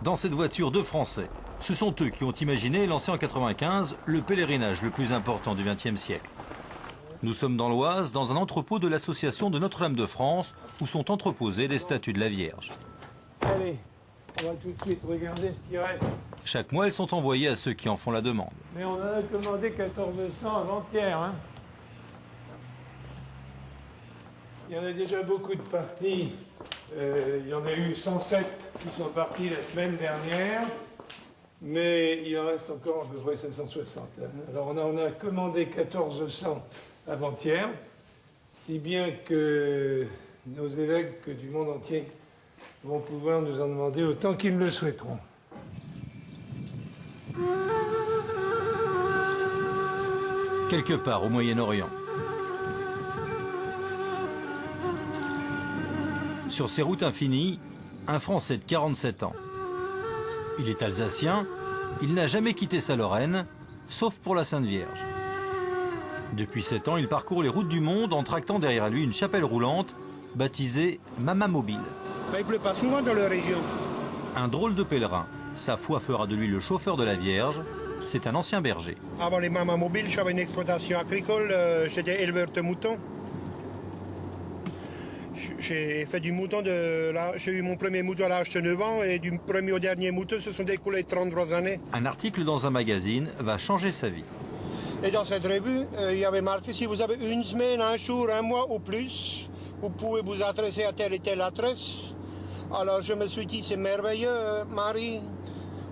Dans cette voiture, deux Français. Ce sont eux qui ont imaginé et lancé en 1995 le pèlerinage le plus important du XXe siècle. Nous sommes dans l'Oise, dans un entrepôt de l'association de Notre-Dame de France, où sont entreposées les statues de la Vierge. Allez, on va tout de suite regarder ce qui reste. Chaque mois, elles sont envoyées à ceux qui en font la demande. Mais on en a commandé 1400 avant-hier. Hein. Il y en a déjà beaucoup de parties. Il y en a eu 107 qui sont partis la semaine dernière. Mais il en reste encore à peu près 760. Hein. Alors on a commandé 1400 avant-hier, si bien que nos évêques du monde entier vont pouvoir nous en demander autant qu'ils le souhaiteront. Quelque part au Moyen-Orient. Sur ces routes infinies, un Français de 47 ans. Il est alsacien, il n'a jamais quitté sa Lorraine, sauf pour la Sainte Vierge. Depuis 7 ans, il parcourt les routes du monde en tractant derrière lui une chapelle roulante baptisée Mama Mobile. Il ne pleut pas souvent dans la région. Un drôle de pèlerin. Sa foi fera de lui le chauffeur de la Vierge. C'est un ancien berger. Avant les Mama Mobile, j'avais une exploitation agricole, j'étais éleveur de moutons. J'ai fait du mouton j'ai eu mon premier mouton à l'âge de 9 ans et du premier au dernier mouton se sont découlées 33 années. Un article dans un magazine va changer sa vie. Et dans cette revue, il y avait marqué si vous avez une semaine, un jour, un mois ou plus, vous pouvez vous adresser à telle et telle adresse. Alors je me suis dit c'est merveilleux, Marie,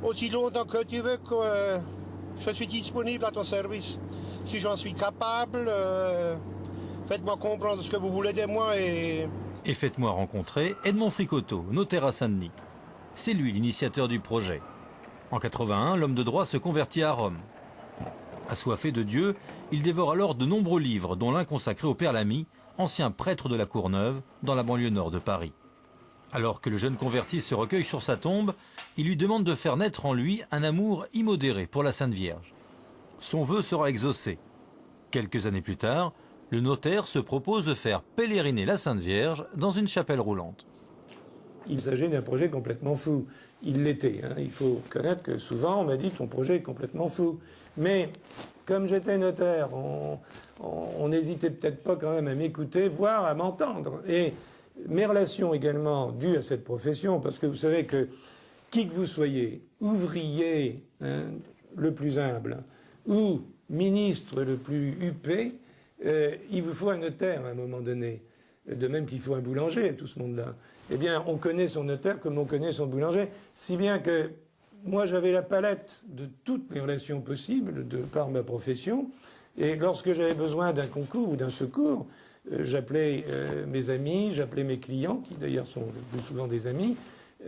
aussi longtemps que tu veux que je suis disponible à ton service. Si j'en suis capable, faites-moi comprendre ce que vous voulez de moi et faites-moi rencontrer Edmond Fricoteau, notaire à Saint-Denis. C'est lui l'initiateur du projet. En 81, l'homme de droit se convertit à Rome. Assoiffé de Dieu, il dévore alors de nombreux livres, dont l'un consacré au Père Lamy, ancien prêtre de la Courneuve, dans la banlieue nord de Paris. Alors que le jeune converti se recueille sur sa tombe, il lui demande de faire naître en lui un amour immodéré pour la Sainte Vierge. Son vœu sera exaucé. Quelques années plus tard, le notaire se propose de faire pèleriner la Sainte Vierge dans une chapelle roulante. Il s'agit d'un projet complètement fou. Il l'était. Hein. Il faut connaître que souvent on m'a dit ton projet est complètement fou. Mais comme j'étais notaire, on n'hésitait peut-être pas quand même à m'écouter, voire à m'entendre. Et mes relations également dues à cette profession, parce que vous savez que qui que vous soyez, ouvrier hein, le plus humble, ou ministre le plus huppé, il vous faut un notaire à un moment donné. De même qu'il faut un boulanger à tout ce monde-là. Eh bien, on connaît son notaire comme on connaît son boulanger, si bien que moi j'avais la palette de toutes les relations possibles de par ma profession, et lorsque j'avais besoin d'un concours ou d'un secours, j'appelais mes amis, j'appelais mes clients, qui d'ailleurs sont le plus souvent des amis,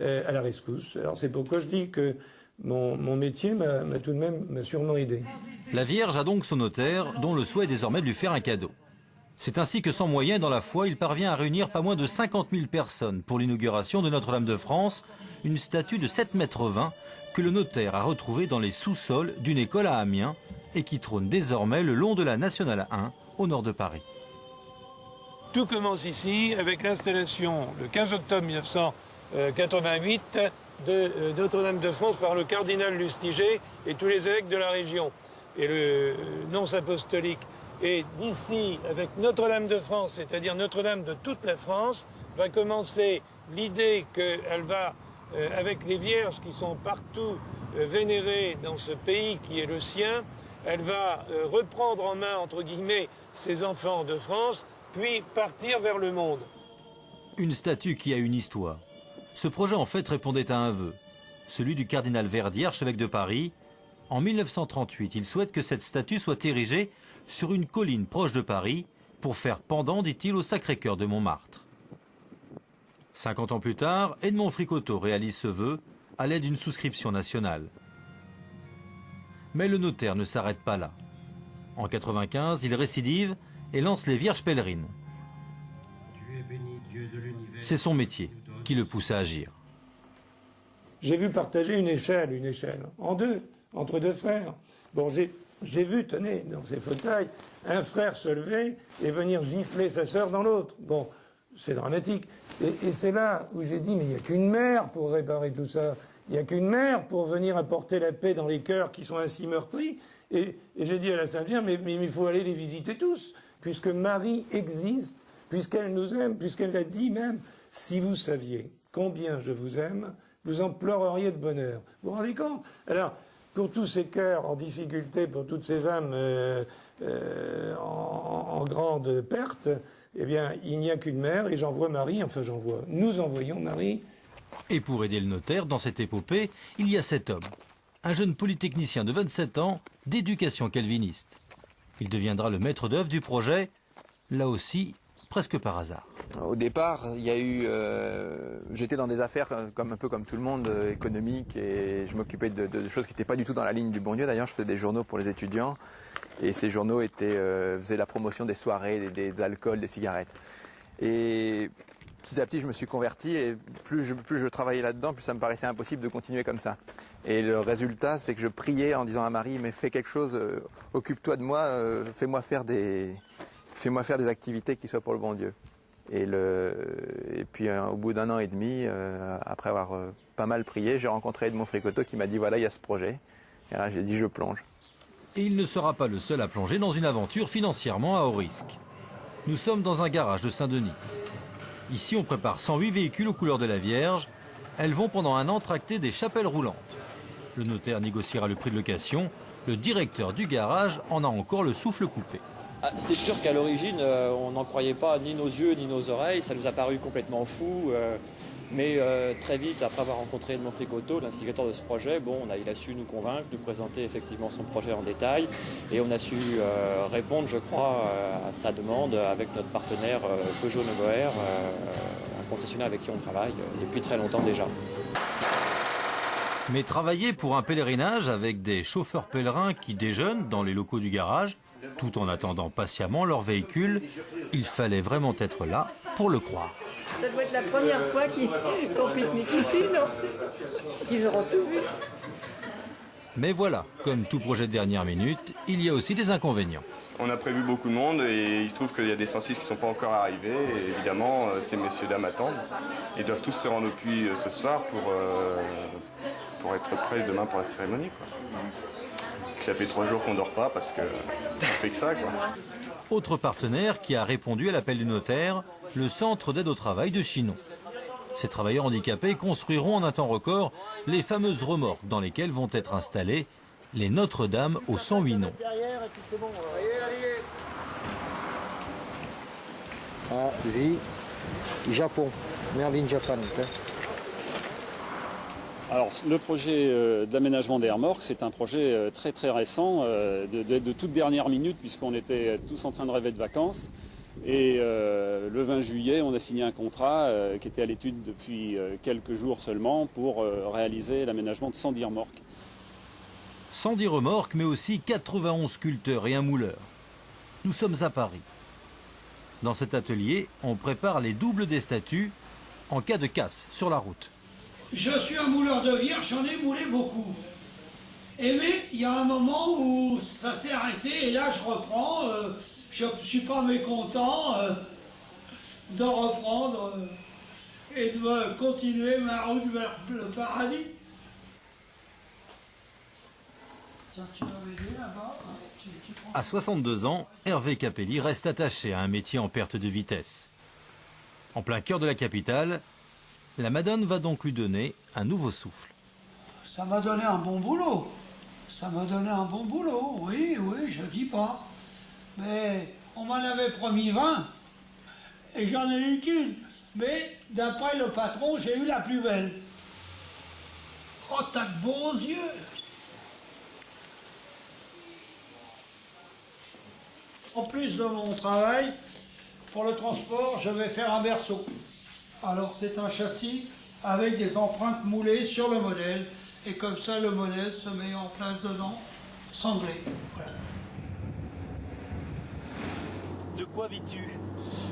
à la rescousse. Alors c'est pourquoi je dis que mon métier m'a tout de même sûrement aidé. La Vierge a donc son notaire, dont le souhait est désormais de lui faire un cadeau. C'est ainsi que sans moyen dans la foi, il parvient à réunir pas moins de 50 000 personnes pour l'inauguration de Notre-Dame de France, une statue de 7,20 m que le notaire a retrouvée dans les sous-sols d'une école à Amiens et qui trône désormais le long de la Nationale 1 au nord de Paris. Tout commence ici avec l'installation le 15 octobre 1988 de Notre-Dame de France par le cardinal Lustiger et tous les évêques de la région. Et le nonce apostolique. Et d'ici, avec Notre-Dame de France, c'est-à-dire Notre-Dame de toute la France, va commencer l'idée qu'elle va, avec les vierges qui sont partout vénérées dans ce pays qui est le sien, elle va reprendre en main, entre guillemets, ses enfants de France, puis partir vers le monde. Une statue qui a une histoire. Ce projet, en fait, répondait à un vœu, celui du cardinal Verdier, archevêque de Paris. En 1938, il souhaite que cette statue soit érigée sur une colline proche de Paris pour faire pendant, dit-il, au Sacré-Cœur de Montmartre. 50 ans plus tard, Edmond Fricoteau réalise ce vœu à l'aide d'une souscription nationale. Mais le notaire ne s'arrête pas là. En 1995, il récidive et lance les Vierges pèlerines. C'est son métier qui le pousse à agir. J'ai vu partager une échelle, en deux, entre deux frères. Bon, j'ai vu, tenez, dans ces fauteuils, un frère se lever et venir gifler sa sœur dans l'autre. Bon, c'est dramatique. Et c'est là où j'ai dit, mais il n'y a qu'une mère pour réparer tout ça. Il n'y a qu'une mère pour venir apporter la paix dans les cœurs qui sont ainsi meurtris. Et j'ai dit à la Sainte Vierge, mais il faut aller les visiter tous, puisque Marie existe, puisqu'elle nous aime, puisqu'elle l'a dit même. Si vous saviez combien je vous aime, vous en pleureriez de bonheur. Vous vous rendez compte? Alors, pour tous ces cœurs en difficulté, pour toutes ces âmes en grande perte, eh bien, il n'y a qu'une mère, et j'envoie Marie, nous envoyons Marie. Et pour aider le notaire dans cette épopée, il y a cet homme, un jeune polytechnicien de 27 ans, d'éducation calviniste. Il deviendra le maître d'œuvre du projet, là aussi, presque par hasard. Au départ, il y a eu, j'étais dans des affaires un peu comme tout le monde, économiques, et je m'occupais de choses qui n'étaient pas du tout dans la ligne du bon Dieu. D'ailleurs, je faisais des journaux pour les étudiants, et ces journaux faisaient la promotion des soirées, des alcools, des cigarettes. Et petit à petit, je me suis converti, et plus je travaillais là-dedans, plus ça me paraissait impossible de continuer comme ça. Et le résultat, c'est que je priais en disant à Marie, mais fais quelque chose, occupe-toi de moi, fais-moi faire des activités qui soient pour le bon Dieu. Et puis au bout d'un an et demi, après avoir pas mal prié, j'ai rencontré Edmond Fricoteau qui m'a dit voilà, il y a ce projet. Et là j'ai dit je plonge. Et il ne sera pas le seul à plonger dans une aventure financièrement à haut risque. Nous sommes dans un garage de Saint-Denis. Ici on prépare 108 véhicules aux couleurs de la Vierge. Elles vont pendant un an tracter des chapelles roulantes. Le notaire négociera le prix de location. Le directeur du garage en a encore le souffle coupé. C'est sûr qu'à l'origine, on n'en croyait pas ni nos yeux ni nos oreilles, ça nous a paru complètement fou. Mais très vite, après avoir rencontré Edmond Fricoteau, l'instigateur de ce projet, il a su nous convaincre, nous présenter effectivement son projet en détail. Et on a su répondre, je crois, à sa demande avec notre partenaire Peugeot Novoer, un concessionnaire avec qui on travaille depuis très longtemps déjà. Mais travailler pour un pèlerinage avec des chauffeurs pèlerins qui déjeunent dans les locaux du garage, tout en attendant patiemment leur véhicule, il fallait vraiment être là pour le croire. Ça doit être la première fois qu'on pique-nique ici, non? Ils auront tout vu. Mais voilà, comme tout projet de dernière minute, il y a aussi des inconvénients. On a prévu beaucoup de monde et il se trouve qu'il y a des 106 qui ne sont pas encore arrivés. Et évidemment, ces messieurs dames attendent. Ils doivent tous se rendre au puits ce soir pour être prêts demain pour la cérémonie, quoi. Ça fait 3 jours qu'on ne dort pas parce que ça fait que ça, quoi. Autre partenaire qui a répondu à l'appel du notaire, le centre d'aide au travail de Chinon. Ces travailleurs handicapés construiront en un temps record les fameuses remorques dans lesquelles vont être installés les Notre-Dame aux 108 noms. Ah, oui, Japon, Made in Japan. Alors, le projet d'aménagement des remorques, c'est un projet très très récent, de toute dernière minute, puisqu'on était tous en train de rêver de vacances. Et le 20 juillet, on a signé un contrat qui était à l'étude depuis quelques jours seulement pour réaliser l'aménagement de 110 remorques. 110 remorques, mais aussi 91 sculpteurs et un mouleur. Nous sommes à Paris. Dans cet atelier, on prépare les doubles des statues en cas de casse sur la route. Je suis un mouleur de vierge, j'en ai moulé beaucoup. Mais il y a un moment où ça s'est arrêté et là je reprends. Je ne suis pas mécontent de reprendre et de continuer ma route vers le paradis. Tiens, tu vas m'aider là-bas. À 62 ans, Hervé Capelli reste attaché à un métier en perte de vitesse. En plein cœur de la capitale, la Madone va donc lui donner un nouveau souffle. Ça m'a donné un bon boulot. Ça m'a donné un bon boulot, oui, je dis pas. Mais on m'en avait promis 20 et j'en ai eu qu'une. Mais d'après le patron, j'ai eu la plus belle. Oh, t'as de beaux yeux! En plus de mon travail, pour le transport, je vais faire un berceau. Alors c'est un châssis avec des empreintes moulées sur le modèle. Et comme ça, le modèle se met en place dedans, sanglé. Voilà. De quoi vis-tu?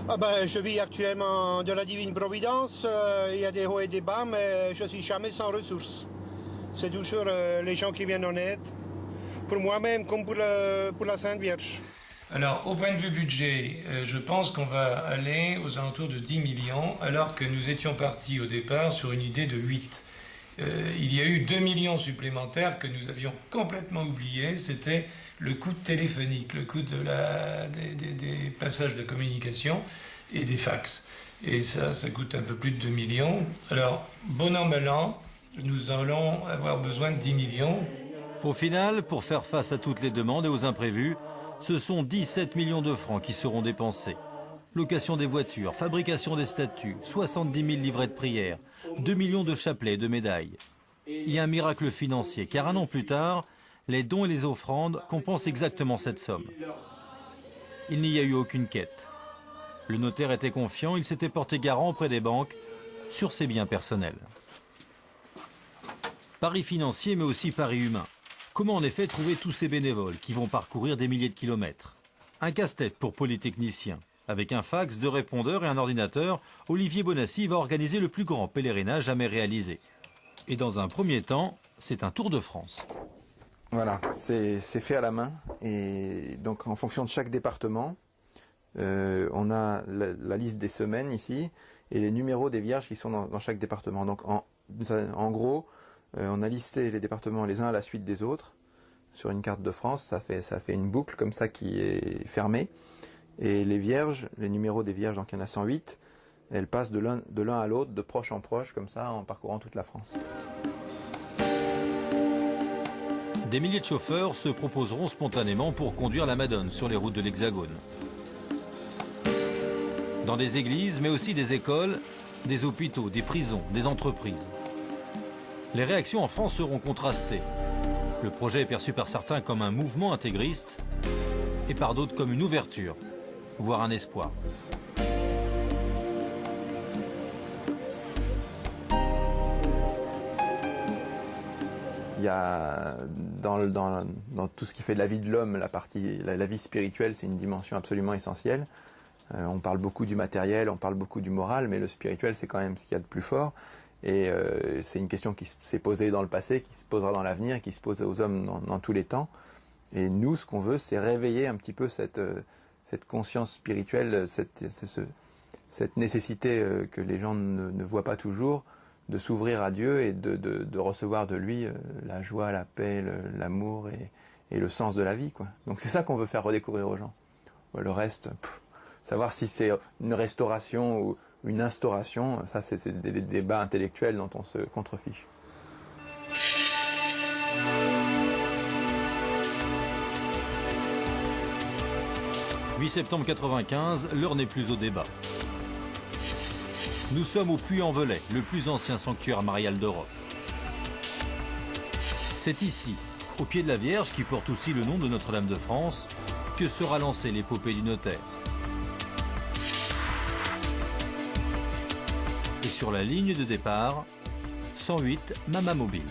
Je vis actuellement de la divine providence. Il y a des hauts et des bas, mais je suis jamais sans ressources. C'est toujours les gens qui viennent en aide, pour moi-même comme pour la Sainte Vierge. Alors, au point de vue budget, je pense qu'on va aller aux alentours de 10 millions, alors que nous étions partis au départ sur une idée de 8. il y a eu 2 millions supplémentaires que nous avions complètement oubliés. C'était le coût téléphonique, le coût des passages de communication et des fax. Et ça coûte un peu plus de 2 millions. Alors, bon an, mal an, nous allons avoir besoin de 10 millions. Au final, pour faire face à toutes les demandes et aux imprévus, ce sont 17 millions de francs qui seront dépensés. Location des voitures, fabrication des statues, 70 000 livrets de prière, 2 millions de chapelets et de médailles. Il y a un miracle financier, car un an plus tard, les dons et les offrandes compensent exactement cette somme. Il n'y a eu aucune quête. Le notaire était confiant, il s'était porté garant auprès des banques sur ses biens personnels. Pari financier, mais aussi pari humain. Comment en effet trouver tous ces bénévoles qui vont parcourir des milliers de kilomètres? Un casse-tête pour polytechnicien. Avec un fax, 2 répondeurs et un ordinateur, Olivier Bonassi va organiser le plus grand pèlerinage jamais réalisé. Et dans un premier temps, c'est un tour de France. Voilà, c'est fait à la main. Et donc en fonction de chaque département, on a la liste des semaines ici et les numéros des vierges qui sont dans chaque département. Donc en gros, on a listé les départements les uns à la suite des autres sur une carte de France. Ça fait une boucle comme ça qui est fermée. Et les vierges, les numéros des vierges, donc il y en a 108, elles passent de l'un à l'autre, de proche en proche, comme ça, en parcourant toute la France. Des milliers de chauffeurs se proposeront spontanément pour conduire la Madone sur les routes de l'Hexagone. Dans des églises, mais aussi des écoles, des hôpitaux, des prisons, des entreprises. Les réactions en France seront contrastées. Le projet est perçu par certains comme un mouvement intégriste et par d'autres comme une ouverture, voire un espoir. Il y a dans tout ce qui fait de la vie de l'homme, la vie spirituelle, c'est une dimension absolument essentielle. On parle beaucoup du matériel, on parle beaucoup du moral, mais le spirituel, c'est quand même ce qu'il y a de plus fort. Et c'est une question qui s'est posée dans le passé, qui se posera dans l'avenir, qui se pose aux hommes dans tous les temps. Et nous, ce qu'on veut, c'est réveiller un petit peu cette conscience spirituelle, cette nécessité que les gens ne voient pas toujours, de s'ouvrir à Dieu et de recevoir de lui la joie, la paix, l'amour et le sens de la vie, quoi. Donc c'est ça qu'on veut faire redécouvrir aux gens. Le reste, savoir si c'est une restauration ou une instauration, ça c'est des débats intellectuels dont on se contrefiche. « 8 septembre 1995, l'heure n'est plus au débat. Nous sommes au Puy-en-Velay, le plus ancien sanctuaire marial d'Europe. C'est ici, au pied de la Vierge, qui porte aussi le nom de Notre-Dame de France, que sera lancée l'épopée du notaire. Et sur la ligne de départ, 108 Mama Mobile.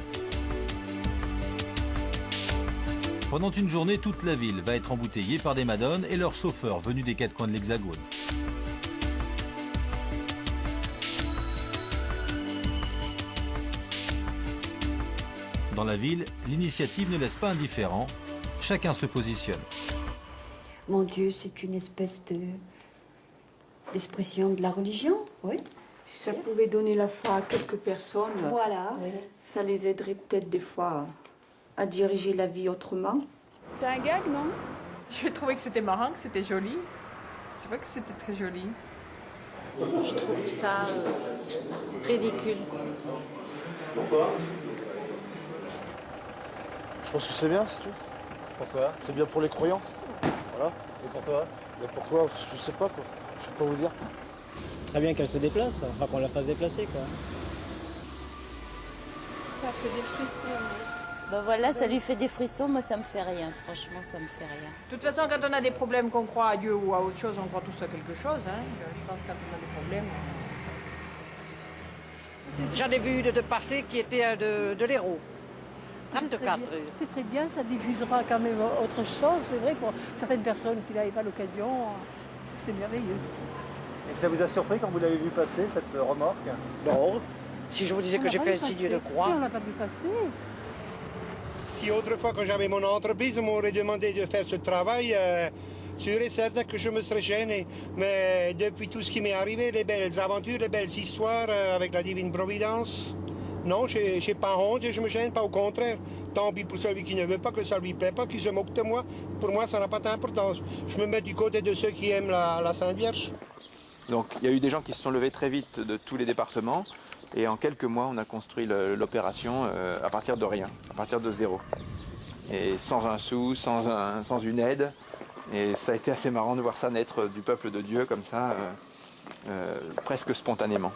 Pendant une journée, toute la ville va être embouteillée par des madones et leurs chauffeurs venus des 4 coins de l'Hexagone. Dans la ville, l'initiative ne laisse pas indifférent. Chacun se positionne. Mon Dieu, c'est une espèce d'expression de la religion, oui. Si ça pouvait donner la foi à quelques personnes, voilà. Ça les aiderait peut-être des fois à diriger la vie autrement. C'est un gag, non? Je trouvais que c'était marrant, que c'était joli. C'est vrai que c'était très joli. Je trouve ça ridicule. Pourquoi? Je pense que c'est bien, c'est tout. Pourquoi? C'est bien pour les croyants. Voilà. Et pour toi? Et pourquoi? Je sais pas, quoi. Je peux pas vous dire. C'est très bien qu'elle se déplace, enfin qu'on la fasse déplacer, quoi. Ça fait des frissons. Ben voilà, ça lui fait des frissons, moi ça me fait rien, franchement ça me fait rien. De toute façon, quand on a des problèmes, qu'on croit à Dieu ou à autre chose, on croit tous à quelque chose. Hein. Je pense que quand on a des problèmes... J'en ai vu de passer qui étaient de l'Hérault. 34. C'est très bien, ça diffusera quand même autre chose. C'est vrai que pour certaines personnes qui n'avaient pas l'occasion, c'est merveilleux. Et ça vous a surpris quand vous l'avez vu passer, cette remorque? Non. Si je vous disais que j'ai fait un signe de croix... On ne l'a pas vu passer. Si autrefois, quand j'avais mon entreprise, on m'aurait demandé de faire ce travail, sûr et certain que je me serais gêné. Mais depuis tout ce qui m'est arrivé, les belles aventures, les belles histoires avec la divine providence, Non, j'ai pas honte et je me gêne pas, au contraire. Tant pis pour celui qui ne veut pas, que ça lui plaît pas, qui se moque de moi. Pour moi, ça n'a pas d'importance. Je me mets du côté de ceux qui aiment la Sainte Vierge. Donc il y a eu des gens qui se sont levés très vite de tous les départements et en quelques mois on a construit l'opération à partir de rien, à partir de zéro. Et sans un sou, sans une aide. Et ça a été assez marrant de voir ça naître du peuple de Dieu comme ça, presque spontanément.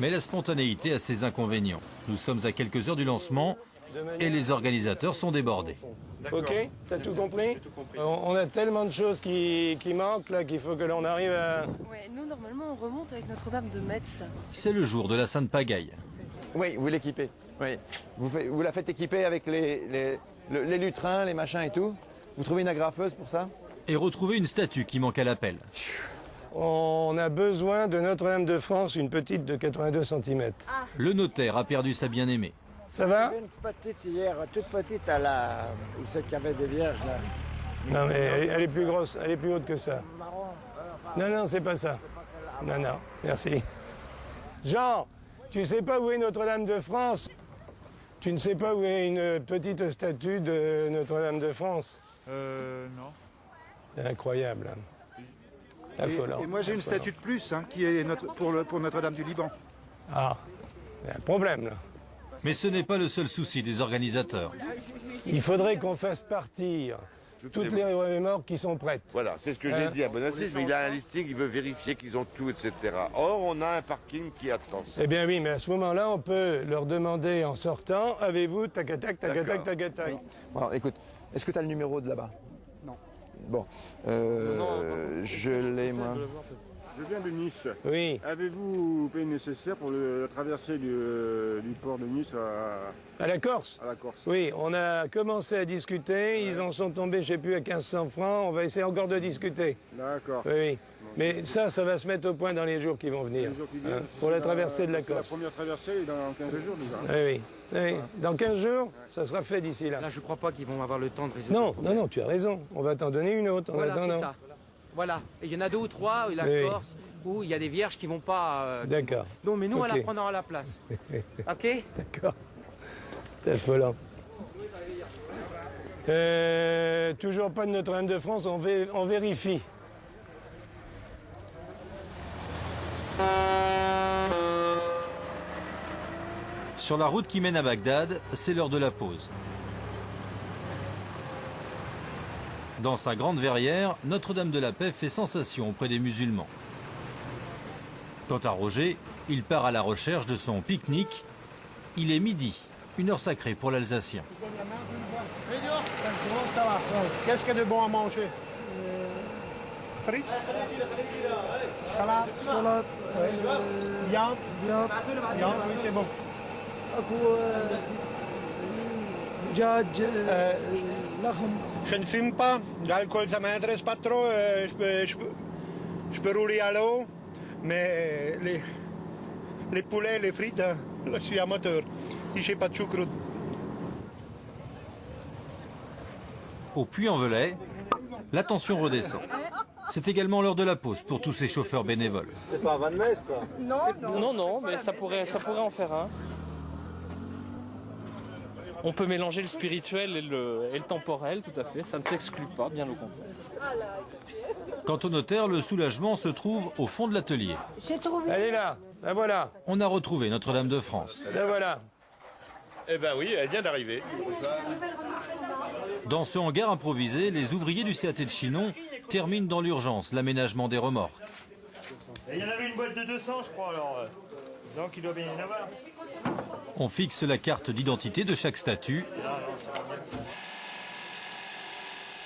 Mais la spontanéité a ses inconvénients. Nous sommes à quelques heures du lancement et les organisateurs sont débordés. Ok, t'as tout compris? On a tellement de choses qui manquent là qu'il faut que l'on arrive à... Ouais, nous normalement on remonte avec Notre-Dame de Metz. C'est le jour de la Sainte Pagaille. Oui, vous l'équipez. Oui. Vous la faites équiper avec les lutrins, les machins et tout. Vous trouvez une agrafeuse pour ça? Et retrouver une statue qui manque à l'appel. On a besoin de Notre-Dame de France, une petite de 82 cm. Ah. Le notaire a perdu sa bien-aimée. Ça va? Une petite hier, toute petite à la... Où c'est qu'il y avait des vierges là? Non mais elle est plus grosse, elle est plus haute que ça. Non, c'est pas ça. Non, merci. Jean, tu sais pas où est Notre-Dame de France? Tu ne sais pas où est une petite statue de Notre-Dame de France? Non. C'est incroyable. Affolant. Et moi j'ai une statue de plus qui est pour Notre-Dame du Liban. Ah, il y a un problème là. Mais ce n'est pas le seul souci des organisateurs. Il faudrait qu'on fasse partir toutes les remorques qui sont prêtes. Voilà, c'est ce que j'ai dit à Bonassis, mais il a un listing, il veut vérifier qu'ils ont tout, etc. Or, on a un parking qui attend. Eh bien oui, mais à ce moment-là, on peut leur demander en sortant, avez-vous tac-tac, tac-tac, tac-tac. Bon, écoute, est-ce que tu as le numéro de là-bas? Non. Bon, je l'ai moi. Je viens de Nice. Oui. Avez-vous payé nécessaire pour la traversée du port de Nice à la Corse? À la Corse. Oui, on a commencé à discuter, ils en sont tombés, je ne sais plus, à 1500 francs, on va essayer encore de discuter. D'accord. Oui. Mais ça va se mettre au point dans les jours qui vont venir. Pour la traversée de la Corse. La première traversée est dans 15 jours déjà. Oui. Dans 15 jours, ça sera fait d'ici là. Là, je ne crois pas qu'ils vont avoir le temps de résoudre le problème. Non, tu as raison. On va t'en donner une autre en attendant. C'est ça. Voilà. Et il y en a 2 ou 3, la Corse, où il y a des vierges qui ne vont pas... D'accord. Non, mais nous, on la prendra à la place. OK? D'accord. C'est affolant. Toujours pas de Notre-Dame de France, on vérifie. Sur la route qui mène à Bagdad, c'est l'heure de la pause. Dans sa grande verrière, Notre-Dame de la Paix fait sensation auprès des musulmans. Quant à Roger, il part à la recherche de son pique-nique. Il est midi, une heure sacrée pour l'Alsacien. Qu'est-ce qu'il y a de bon à manger? Frites? Salade? Salade. Viande? Viande, oui, c'est bon. Je ne fume pas, l'alcool ça m'intéresse pas trop, je peux rouler à l'eau, mais les poulets, les frites, là, je suis amateur, si j'ai pas de choucroute. Au Puy-en-Velay, la tension redescend. C'est également l'heure de la pause pour tous ces chauffeurs bénévoles. C'est pas un van de messe, ça? Non, mais ça pourrait en faire un. On peut mélanger le spirituel et le temporel, tout à fait. Ça ne s'exclut pas, bien au contraire. Quant au notaire, le soulagement se trouve au fond de l'atelier. J'ai trouvé. Elle est là, la voilà. On a retrouvé Notre-Dame de France. La voilà. Eh ben oui, elle vient d'arriver. Dans ce hangar improvisé, les ouvriers du CAT de Chinon terminent dans l'urgence l'aménagement des remorques. Il y en avait une boîte de 200, je crois, alors. Donc il doit bien y en avoir. On fixe la carte d'identité de chaque statue.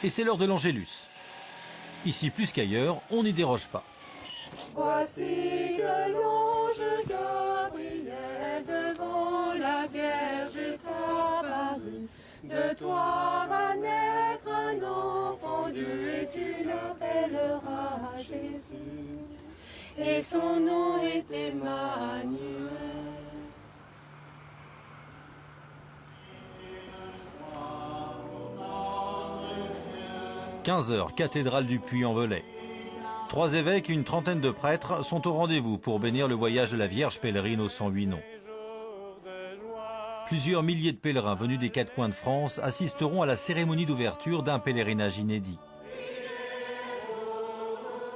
Et c'est l'heure de l'Angélus. Ici, plus qu'ailleurs, on n'y déroge pas. Voici que l'ange Gabriel devant la Vierge est apparu. De toi va naître un enfant Dieu et tu l'appelleras Jésus. Et son nom est Emmanuel. « 15h, cathédrale du Puy-en-Velay. 3 évêques et une trentaine de prêtres sont au rendez-vous pour bénir le voyage de la Vierge pèlerine aux 108 noms. Plusieurs milliers de pèlerins venus des quatre coins de France assisteront à la cérémonie d'ouverture d'un pèlerinage inédit.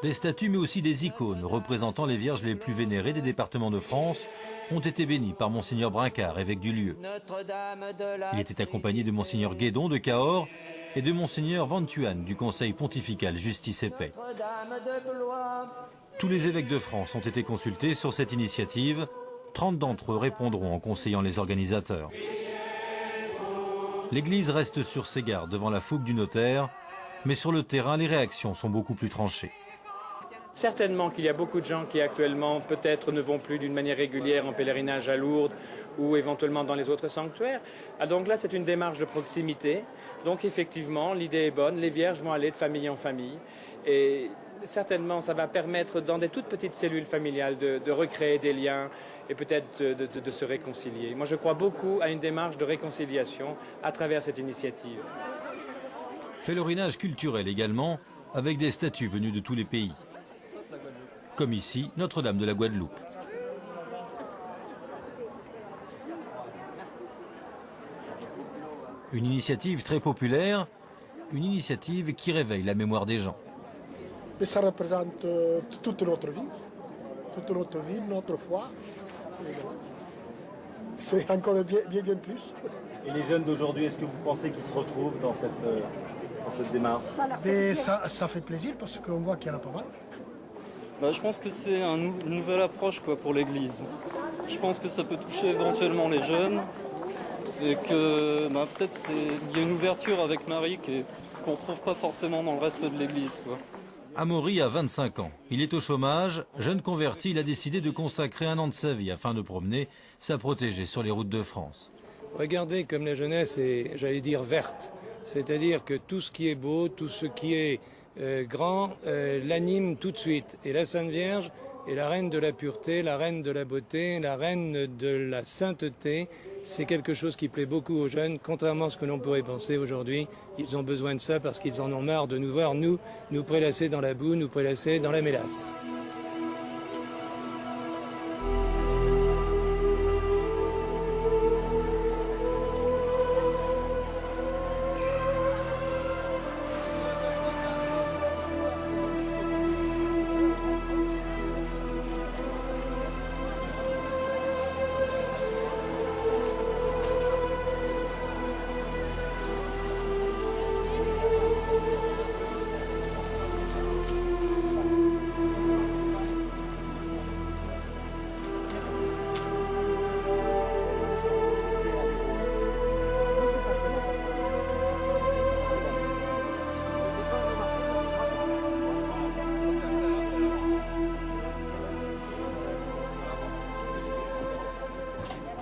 Des statues mais aussi des icônes représentant les vierges les plus vénérées des départements de France ont été bénies par Monseigneur Brincard, évêque du lieu. Il était accompagné de Monseigneur Guédon de Cahors et de Monseigneur Vantuan du Conseil pontifical Justice et Paix. Tous les évêques de France ont été consultés sur cette initiative. 30 d'entre eux répondront en conseillant les organisateurs. L'église reste sur ses gardes devant la fougue du notaire, mais sur le terrain, les réactions sont beaucoup plus tranchées. Certainement qu'il y a beaucoup de gens qui actuellement peut-être ne vont plus d'une manière régulière en pèlerinage à Lourdes ou éventuellement dans les autres sanctuaires. Ah, donc là c'est une démarche de proximité. Donc effectivement l'idée est bonne, les vierges vont aller de famille en famille et certainement ça va permettre dans des toutes petites cellules familiales de recréer des liens et peut-être de se réconcilier. Moi je crois beaucoup à une démarche de réconciliation à travers cette initiative. Pèlerinage culturel également avec des statues venues de tous les pays. Comme ici, Notre-Dame de la Guadeloupe. Une initiative très populaire, une initiative qui réveille la mémoire des gens. Mais ça représente toute notre vie, notre foi. C'est encore bien plus. Et les jeunes d'aujourd'hui, est-ce que vous pensez qu'ils se retrouvent dans cette démarche? Mais ça fait plaisir parce qu'on voit qu'il y en a pas mal. Je pense que c'est une nouvelle approche pour l'Église. Je pense que ça peut toucher éventuellement les jeunes et que peut-être il y a une ouverture avec Marie qu'on ne retrouve pas forcément dans le reste de l'Église. Amaury a 25 ans. Il est au chômage. Jeune converti, il a décidé de consacrer un an de sa vie afin de promener sa protégée sur les routes de France. Regardez comme la jeunesse est, j'allais dire, verte. C'est-à-dire que tout ce qui est beau, tout ce qui est grand l'anime tout de suite. Et la Sainte Vierge est la reine de la pureté, la reine de la beauté, la reine de la sainteté. C'est quelque chose qui plaît beaucoup aux jeunes, contrairement à ce que l'on pourrait penser aujourd'hui. Ils ont besoin de ça parce qu'ils en ont marre de nous voir, nous prélasser dans la boue, nous prélasser dans la mélasse.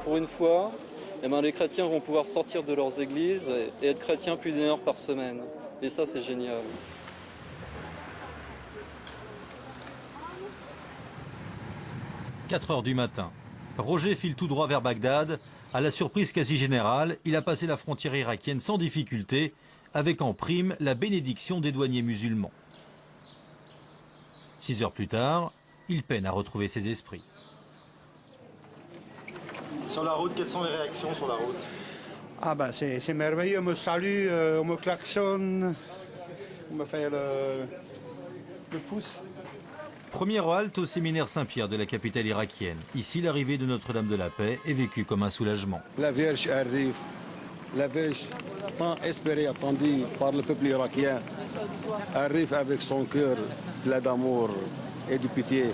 Pour une fois, les chrétiens vont pouvoir sortir de leurs églises et être chrétiens plus d'1 heure par semaine. Et ça, c'est génial. « 4 heures du matin. Roger file tout droit vers Bagdad. À la surprise quasi générale, il a passé la frontière irakienne sans difficulté, avec en prime la bénédiction des douaniers musulmans. 6 heures plus tard, il peine à retrouver ses esprits. Sur la route, quelles sont les réactions sur la route? Ah ben c'est merveilleux, on me salue, on me klaxonne, on me fait le pouce. Première halte au séminaire Saint-Pierre de la capitale irakienne. Ici, l'arrivée de Notre-Dame de la Paix est vécue comme un soulagement. La Vierge arrive, la Vierge tant espérée, attendue par le peuple irakien, arrive avec son cœur plein d'amour et de pitié.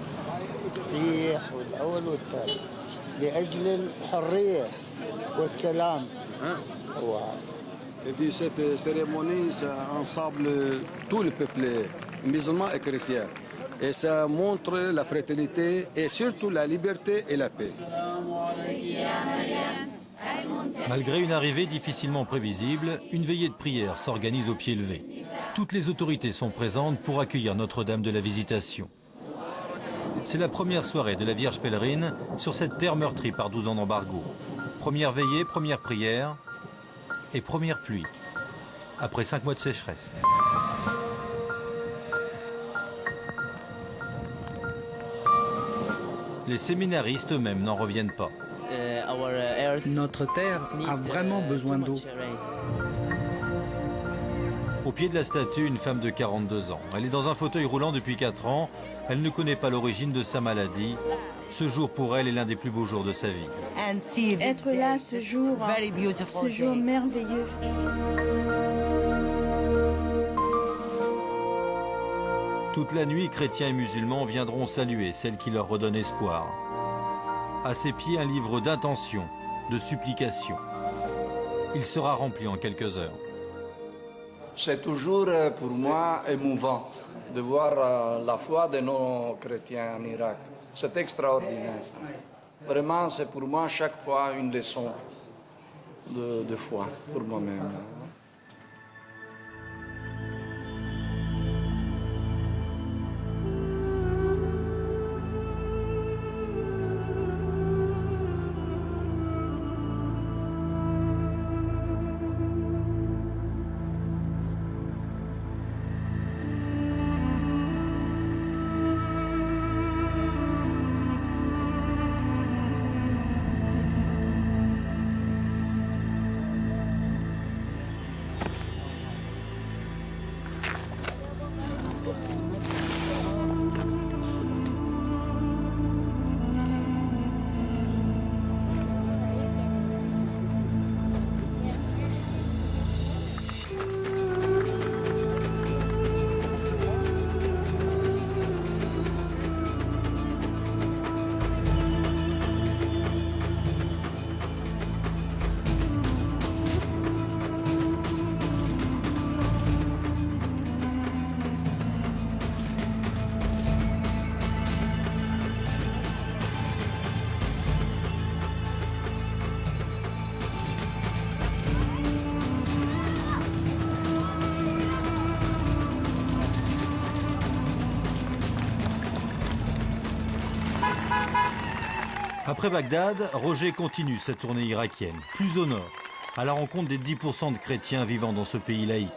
Et puis cette cérémonie, ça ensemble tout le peuple musulman et chrétien. Et ça montre la fraternité et surtout la liberté et la paix. Malgré une arrivée difficilement prévisible, une veillée de prière s'organise au pied levé. Toutes les autorités sont présentes pour accueillir Notre-Dame de la Visitation. C'est la première soirée de la Vierge pèlerine sur cette terre meurtrie par 12 ans d'embargo. Première veillée, première prière et première pluie, après 5 mois de sécheresse. Les séminaristes eux-mêmes n'en reviennent pas. Notre terre a vraiment besoin d'eau. Au pied de la statue, une femme de 42 ans. Elle est dans un fauteuil roulant depuis 4 ans. Elle ne connaît pas l'origine de sa maladie. Ce jour pour elle est l'un des plus beaux jours de sa vie. Être là ce jour merveilleux. Toute la nuit, chrétiens et musulmans viendront saluer celle qui leur redonne espoir. À ses pieds, un livre d'intention, de supplication. Il sera rempli en quelques heures. C'est toujours pour moi émouvant de voir la foi de nos chrétiens en Irak. C'est extraordinaire. Vraiment, c'est pour moi chaque fois une leçon de foi pour moi-même. Après Bagdad, Roger continue sa tournée irakienne, plus au nord, à la rencontre des 10% de chrétiens vivant dans ce pays laïque.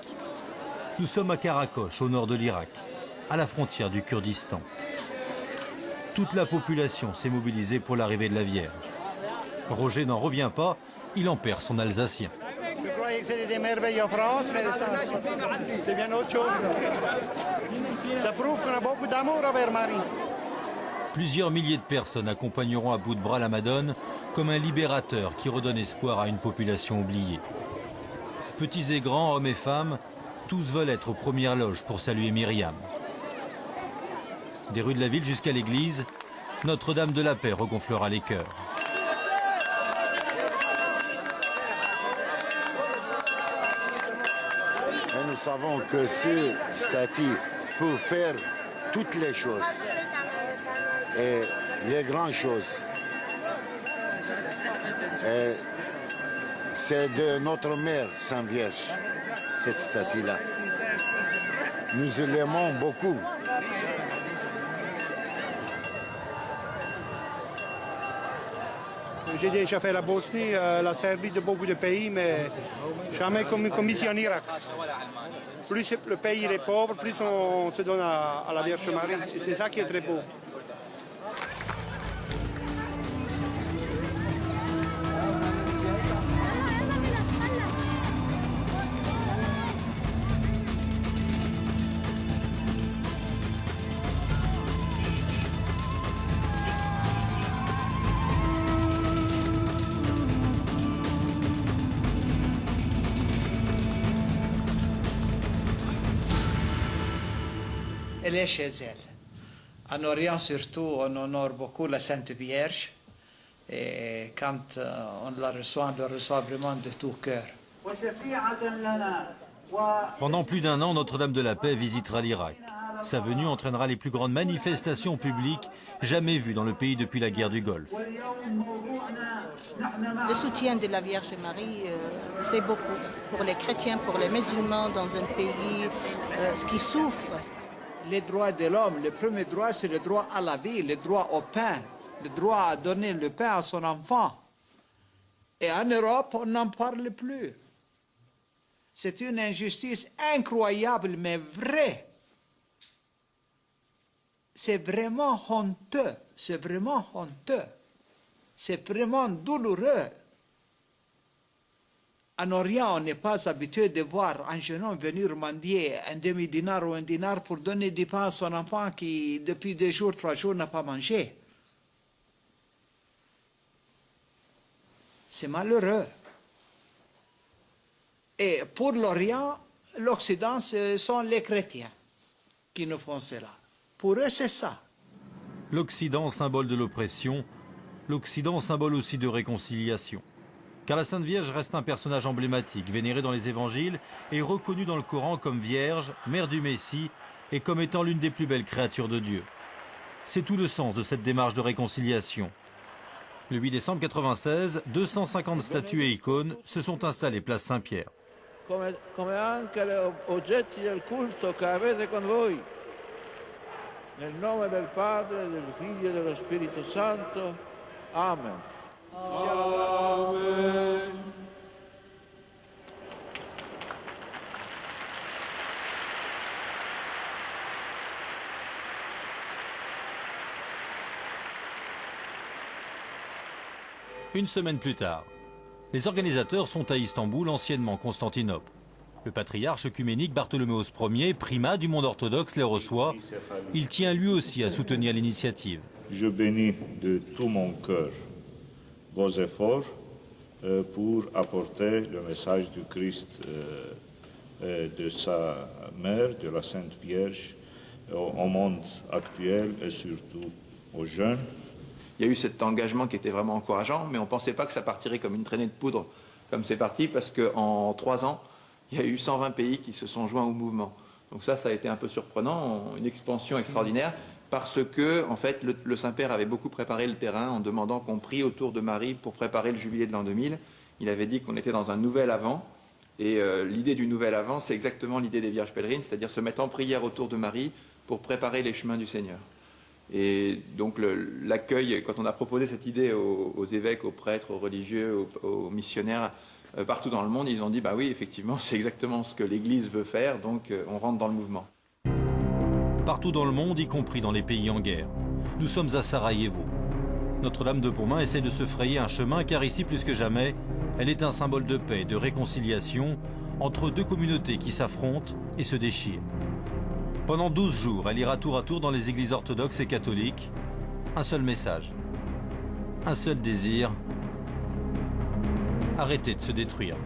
Nous sommes à Karakosh, au nord de l'Irak, à la frontière du Kurdistan. Toute la population s'est mobilisée pour l'arrivée de la Vierge. Roger n'en revient pas, il en perd son alsacien. Je croyais que c'était des merveilles en France, mais c'est bien autre chose. Ça prouve qu'on a beaucoup d'amour envers Marie. Plusieurs milliers de personnes accompagneront à bout de bras la Madone comme un libérateur qui redonne espoir à une population oubliée. Petits et grands, hommes et femmes, tous veulent être aux premières loges pour saluer Myriam. Des rues de la ville jusqu'à l'église, Notre-Dame de la Paix regonflera les cœurs. Et nous savons que ce statut peut faire toutes les choses. Et les grandes choses. C'est de notre mère Sainte Vierge, cette statue-là. Nous l'aimons beaucoup. J'ai déjà fait la Bosnie, la Serbie, de beaucoup de pays, mais jamais comme ici en Irak. Plus le pays est pauvre, plus on se donne à la Vierge Marie. C'est ça qui est très beau. Elle est chez elle. En Orient surtout, on honore beaucoup la Sainte Vierge. Et quand on la reçoit vraiment de tout cœur. Pendant plus d'un an, Notre-Dame de la Paix visitera l'Irak. Sa venue entraînera les plus grandes manifestations publiques jamais vues dans le pays depuis la guerre du Golfe. Le soutien de la Vierge Marie, c'est beaucoup pour les chrétiens, pour les musulmans dans un pays qui souffre. Les droits de l'homme, le premier droit, c'est le droit à la vie, le droit au pain, le droit à donner le pain à son enfant. Et en Europe, on n'en parle plus. C'est une injustice incroyable, mais vraie. C'est vraiment honteux, c'est vraiment honteux. C'est vraiment douloureux. En Orient, on n'est pas habitué de voir un jeune homme venir mendier un demi-dinar ou un dinar pour donner du pain à son enfant qui, depuis 2 jours, 3 jours, n'a pas mangé. C'est malheureux. Et pour l'Orient, l'Occident, ce sont les chrétiens qui nous font cela. Pour eux, c'est ça. L'Occident, symbole de l'oppression, l'Occident, symbole aussi de réconciliation. Car la Sainte Vierge reste un personnage emblématique, vénéré dans les évangiles et reconnu dans le Coran comme Vierge, mère du Messie et comme étant l'une des plus belles créatures de Dieu. C'est tout le sens de cette démarche de réconciliation. Le 8 décembre 1996, 250 statues et icônes se sont installées place Saint-Pierre. Come anche gli oggetti del culto che avete con voi. Nel nome del Padre, del Figlio e dello Spirito Santo. Amen. Amen. Une semaine plus tard, les organisateurs sont à Istanbul, anciennement Constantinople. Le patriarche œcuménique Bartholoméos Ier, primat du monde orthodoxe, les reçoit. Il tient lui aussi à soutenir l'initiative. Je bénis de tout mon cœur vos efforts pour apporter le message du Christ, de sa mère, de la Sainte Vierge, au monde actuel et surtout aux jeunes. Il y a eu cet engagement qui était vraiment encourageant, mais on ne pensait pas que ça partirait comme une traînée de poudre, comme c'est parti, parce qu'en 3 ans, il y a eu 120 pays qui se sont joints au mouvement. Donc ça a été un peu surprenant, une expansion extraordinaire, parce que, en fait, le Saint-Père avait beaucoup préparé le terrain en demandant qu'on prie autour de Marie pour préparer le jubilé de l'an 2000. Il avait dit qu'on était dans un nouvel Avent, et l'idée du nouvel Avent, c'est exactement l'idée des Vierges pèlerines, c'est-à-dire se mettre en prière autour de Marie pour préparer les chemins du Seigneur. Et donc l'accueil, quand on a proposé cette idée aux évêques, aux prêtres, aux religieux, aux missionnaires, partout dans le monde, ils ont dit, bah oui, effectivement, c'est exactement ce que l'Église veut faire, donc on rentre dans le mouvement. Partout dans le monde, y compris dans les pays en guerre. Nous sommes à Sarajevo. Notre-Dame de Pomain essaie de se frayer un chemin, car ici, plus que jamais, elle est un symbole de paix, de réconciliation, entre 2 communautés qui s'affrontent et se déchirent. Pendant 12 jours, elle ira tour à tour dans les églises orthodoxes et catholiques. Un seul message, un seul désir, arrêtez de se détruire.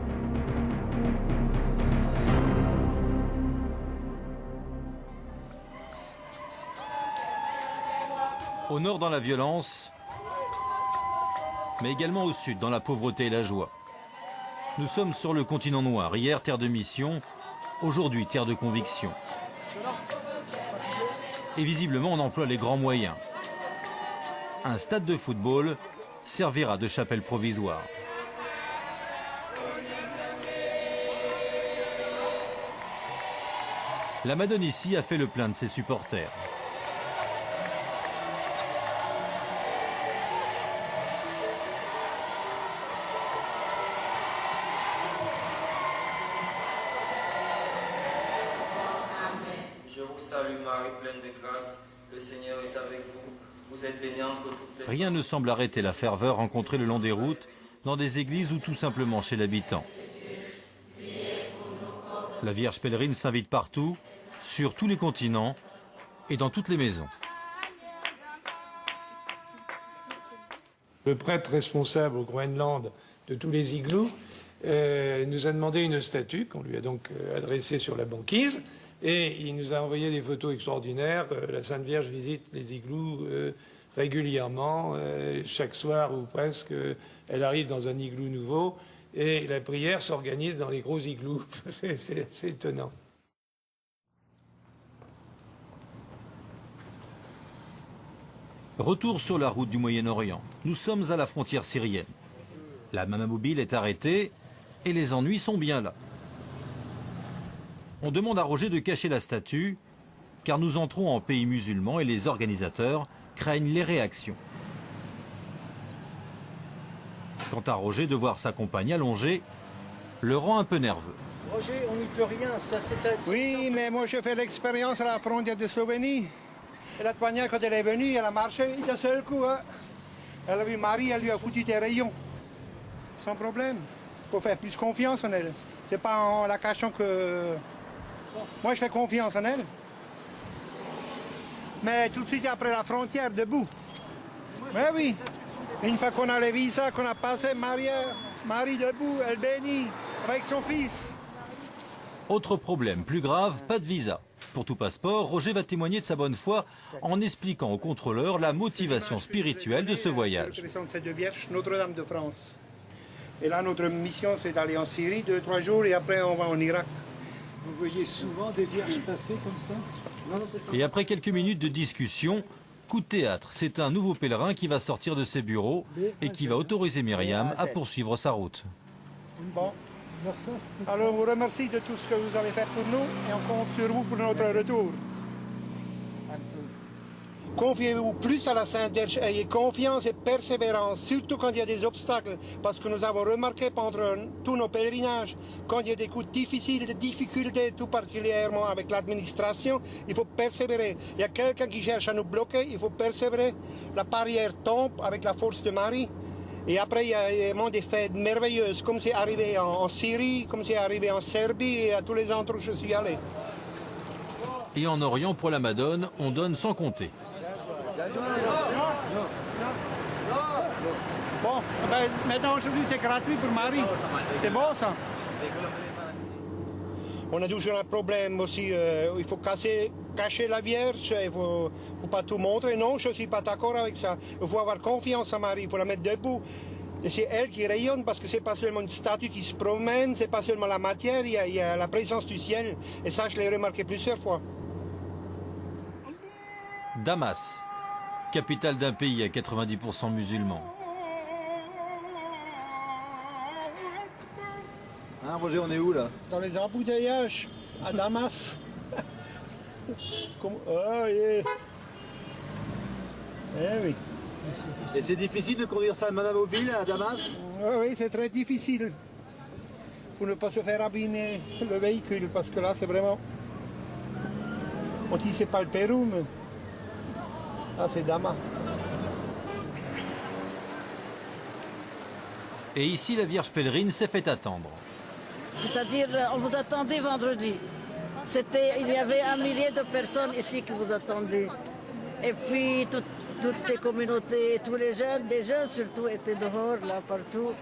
Au nord dans la violence, mais également au sud dans la pauvreté et la joie. Nous sommes sur le continent noir, hier terre de mission, aujourd'hui terre de conviction. Et visiblement on emploie les grands moyens. Un stade de football servira de chapelle provisoire. La Madone ici a fait le plein de ses supporters. Rien ne semble arrêter la ferveur rencontrée le long des routes, dans des églises ou tout simplement chez l'habitant. La Vierge pèlerine s'invite partout, sur tous les continents et dans toutes les maisons. Le prêtre responsable au Groenland de tous les igloos nous a demandé une statue qu'on lui a donc adressée sur la banquise. Et il nous a envoyé des photos extraordinaires. La Sainte Vierge visite les igloos régulièrement, chaque soir ou presque. Elle arrive dans un igloo nouveau et la prière s'organise dans les gros igloos. C'est étonnant. Retour sur la route du Moyen-Orient. Nous sommes à la frontière syrienne. La Mama Mobile est arrêtée et les ennuis sont bien là. On demande à Roger de cacher la statue, car nous entrons en pays musulman et les organisateurs craignent les réactions. Quant à Roger, de voir sa compagne allongée le rend un peu nerveux. Roger, on n'y peut rien, ça c'est... Oui, mais moi j'ai fait l'expérience à la frontière de Slovénie. Et la douanière, quand elle est venue, elle a marché d'un seul coup. Hein. Elle a vu Marie, elle lui a foutu des rayons. Sans problème. Il faut faire plus confiance en elle. C'est pas en la cachant que... Moi, je fais confiance en elle. Mais tout de suite après la frontière, debout. Mais oui. Une fois qu'on a les visas, qu'on a passé, Marie debout, elle bénit avec son fils. Autre problème, plus grave, pas de visa. Pour tout passeport, Roger va témoigner de sa bonne foi en expliquant au contrôleur la motivation spirituelle de ce voyage. C'est de Vierge Notre-Dame de France. Et là, notre mission, c'est d'aller en Syrie 2-3 jours et après, on va en Irak. Vous voyez souvent des vierges passer comme ça? Et après quelques minutes de discussion, coup de théâtre, c'est un nouveau pèlerin qui va sortir de ses bureaux et qui va autoriser Myriam à poursuivre sa route. Bon. Alors, on vous remercie de tout ce que vous avez fait pour nous et on compte sur vous pour notre retour. Confiez-vous plus à la Sainte Vierge, ayez confiance et persévérance, surtout quand il y a des obstacles, parce que nous avons remarqué pendant tous nos pèlerinages, quand il y a des coups difficiles, des difficultés, tout particulièrement avec l'administration, il faut persévérer. Il y a quelqu'un qui cherche à nous bloquer, il faut persévérer. La barrière tombe avec la force de Marie. Et après, il y a vraiment des fêtes merveilleuses, comme c'est arrivé en Syrie, comme c'est arrivé en Serbie et à tous les endroits où je suis allé. Et en Orient, pour la Madone, on donne sans compter. Bon, ben, maintenant aujourd'hui c'est gratuit pour Marie. C'est bon ça? On a toujours un problème aussi, il faut cacher la Vierge, il ne faut pas tout montrer. Non, je ne suis pas d'accord avec ça. Il faut avoir confiance en Marie, il faut la mettre debout. Et c'est elle qui rayonne parce que ce n'est pas seulement une statue qui se promène, ce n'est pas seulement la matière, il y a la présence du ciel. Et ça, je l'ai remarqué plusieurs fois. Damas, capitale d'un pays à 90% musulmans. Hein, Roger, on est où là? Dans les embouteillages, à Damas. Oh, yeah. Eh oui. Et c'est difficile de conduire sa main mobile à Damas? Oui, c'est très difficile. Pour ne pas se faire abîmer le véhicule, parce que là, c'est vraiment... On dit c'est pas le Pérou, mais... Là, c'est Damas. Et ici, la Vierge pèlerine s'est fait attendre. C'est-à-dire, on vous attendait vendredi. Il y avait 1 millier de personnes ici qui vous attendaient. Et puis, toutes les communautés, tous les jeunes surtout, étaient dehors, là, partout.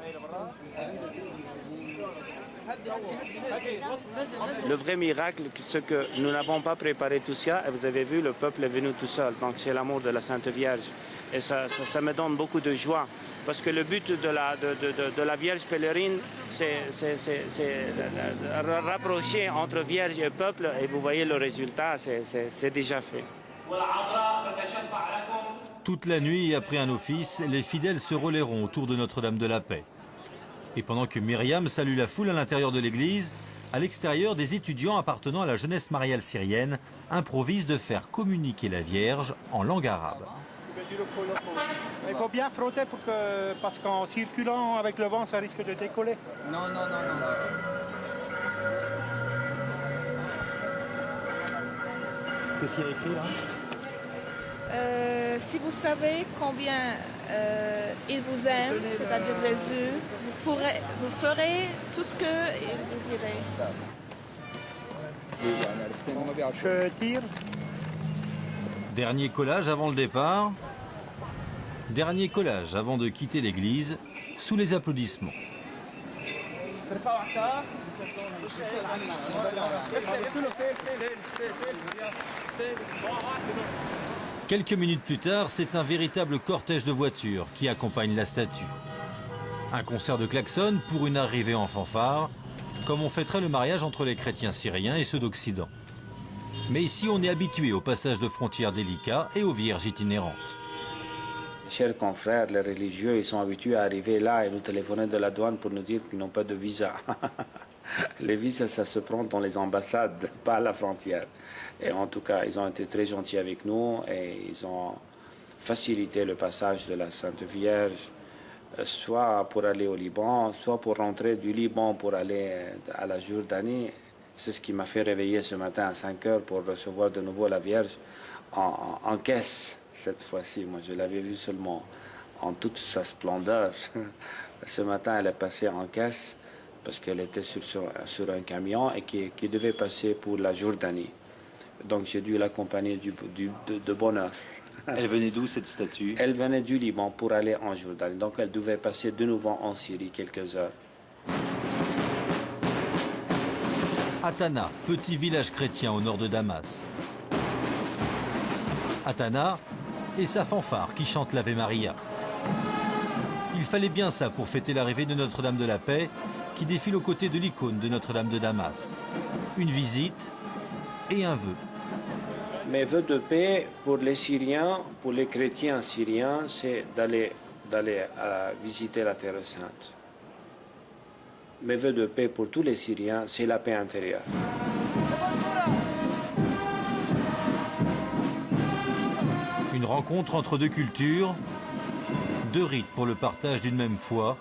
Le vrai miracle, c'est que nous n'avons pas préparé tout ça, et vous avez vu, le peuple est venu tout seul. Donc c'est l'amour de la Sainte Vierge. Et ça me donne beaucoup de joie. Parce que le but de la Vierge pèlerine, c'est rapprocher entre Vierge et peuple, et vous voyez le résultat, c'est déjà fait. Toute la nuit et après un office, les fidèles se relaieront autour de Notre-Dame de la Paix. Et pendant que Myriam salue la foule à l'intérieur de l'église, à l'extérieur, des étudiants appartenant à la jeunesse mariale syrienne improvisent de faire communiquer la Vierge en langue arabe. Il faut bien frotter parce qu'en circulant avec le vent, ça risque de décoller. Non. Qu'est-ce qu'il y a écrit là? Si vous savez combien il vous aime, c'est-à-dire Jésus, vous ferez tout ce qu'il vous dirait. Je tire. Dernier collage avant le départ. Dernier collage avant de quitter l'église, sous les applaudissements. Quelques minutes plus tard, c'est un véritable cortège de voitures qui accompagne la statue. Un concert de klaxons pour une arrivée en fanfare, comme on fêterait le mariage entre les chrétiens syriens et ceux d'Occident. Mais ici, on est habitué au passage de frontières délicats et aux vierges itinérantes. Chers confrères, les religieux, ils sont habitués à arriver là et nous téléphoner de la douane pour nous dire qu'ils n'ont pas de visa. Les visas, ça se prend dans les ambassades, pas à la frontière. Et en tout cas, ils ont été très gentils avec nous et ils ont facilité le passage de la Sainte Vierge, soit pour aller au Liban, soit pour rentrer du Liban pour aller à la Jordanie. C'est ce qui m'a fait réveiller ce matin à 5 heures pour recevoir de nouveau la Vierge en caisse. Cette fois-ci, moi je l'avais vue seulement en toute sa splendeur. Ce matin, elle est passée en caisse parce qu'elle était sur un camion et qui devait passer pour la Jordanie. Donc j'ai dû l'accompagner de bonne heure. Elle venait d'où cette statue? Elle venait du Liban pour aller en Jordanie. Donc elle devait passer de nouveau en Syrie quelques heures. Atana, petit village chrétien au nord de Damas. Atana et sa fanfare qui chante l'Ave Maria. Il fallait bien ça pour fêter l'arrivée de Notre-Dame de la Paix qui défile aux côtés de l'icône de Notre-Dame de Damas. Une visite et un vœu. Mes vœux de paix pour les Syriens, pour les chrétiens syriens, c'est d'aller visiter la Terre Sainte. Mes vœux de paix pour tous les Syriens, c'est la paix intérieure. Une rencontre entre deux cultures, deux rites pour le partage d'une même foi,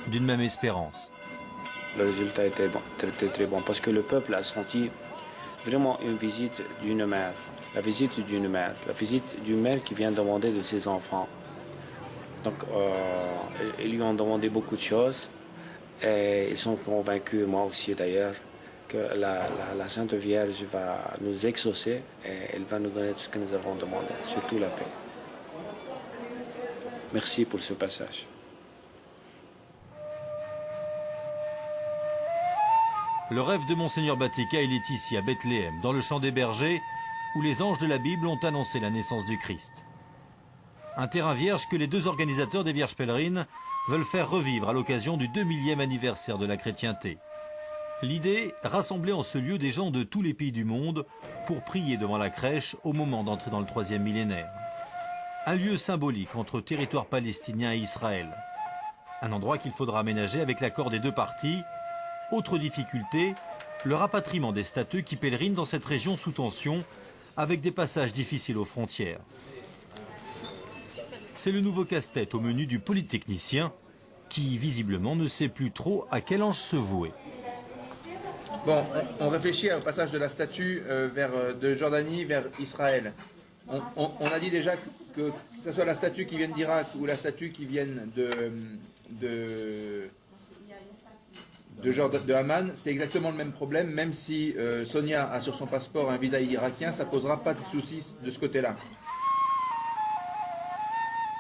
d'une même espérance. Le résultat était bon, très bon, parce que le peuple a senti vraiment une visite d'une mère. La visite d'une mère qui vient demander de ses enfants. Donc, ils lui ont demandé beaucoup de choses et ils sont convaincus, moi aussi d'ailleurs, que la Sainte Vierge va nous exaucer et elle va nous donner tout ce que nous avons demandé, surtout la paix. Merci pour ce passage. Le rêve de Monseigneur Batika, il est ici, à Bethléem, dans le champ des bergers, où les anges de la Bible ont annoncé la naissance du Christ. Un terrain vierge que les deux organisateurs des Vierges pèlerines veulent faire revivre à l'occasion du 2000e anniversaire de la chrétienté. L'idée, rassembler en ce lieu des gens de tous les pays du monde pour prier devant la crèche au moment d'entrer dans le 3e millénaire. Un lieu symbolique entre territoire palestinien et Israël. Un endroit qu'il faudra aménager avec l'accord des deux parties. Autre difficulté, le rapatriement des statues qui pèlerinent dans cette région sous tension, avec des passages difficiles aux frontières. C'est le nouveau casse-tête au menu du polytechnicien, qui visiblement ne sait plus trop à quel ange se vouer. Bon, on réfléchit au passage de la statue de Jordanie vers Israël. On a dit déjà que ce soit la statue qui vienne d'Irak ou la statue qui vienne de Amman, c'est exactement le même problème, même si Sonia a sur son passeport un visa irakien, ça ne posera pas de soucis de ce côté-là.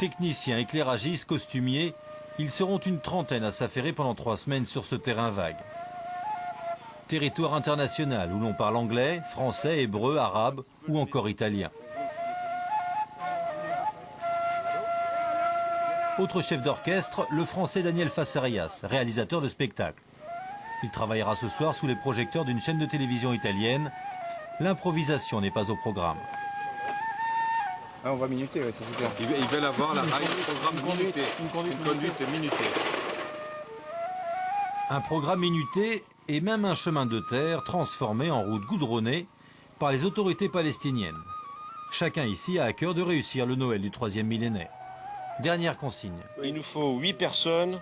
Techniciens, éclairagistes, costumiers, ils seront une trentaine à s'affairer pendant 3 semaines sur ce terrain vague. Territoire international où l'on parle anglais, français, hébreu, arabe ou encore italien. Autre chef d'orchestre, le français Daniel Fassarias, réalisateur de spectacle. Il travaillera ce soir sous les projecteurs d'une chaîne de télévision italienne. L'improvisation n'est pas au programme. Ah, on va minuter, ouais, c'est super. Ils veulent avoir la rail, programme minuté, une conduite minutée. Un programme minuté et même un chemin de terre transformé en route goudronnée par les autorités palestiniennes. Chacun ici a à cœur de réussir le Noël du 3e millénaire. Dernière consigne. Il nous faut 8 personnes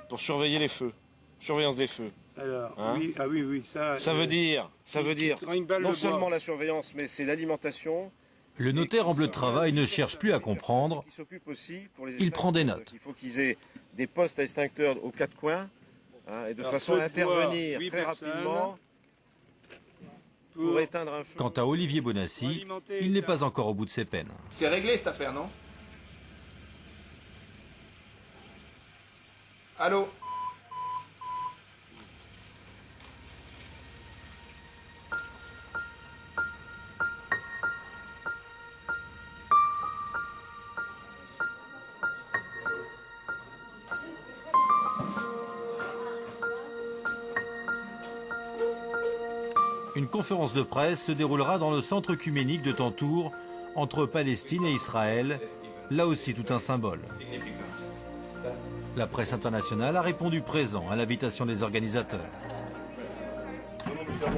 pour surveiller les feux. Surveillance des feux. Alors, hein? oui, ah oui, oui, ça veut dire non seulement la surveillance, mais c'est l'alimentation. Le notaire en bleu de travail ne cherche plus à comprendre. Il prend des notes. Il faut qu'ils aient des postes à extincteurs aux 4 coins, hein, et de façon à intervenir très rapidement pour éteindre un feu. Quant à Olivier Bonassi, il n'est pas encore au bout de ses peines. C'est réglé cette affaire, non? Allô? Une conférence de presse se déroulera dans le centre œcuménique de Tantour, entre Palestine et Israël, là aussi tout un symbole. La presse internationale a répondu présent à l'invitation des organisateurs.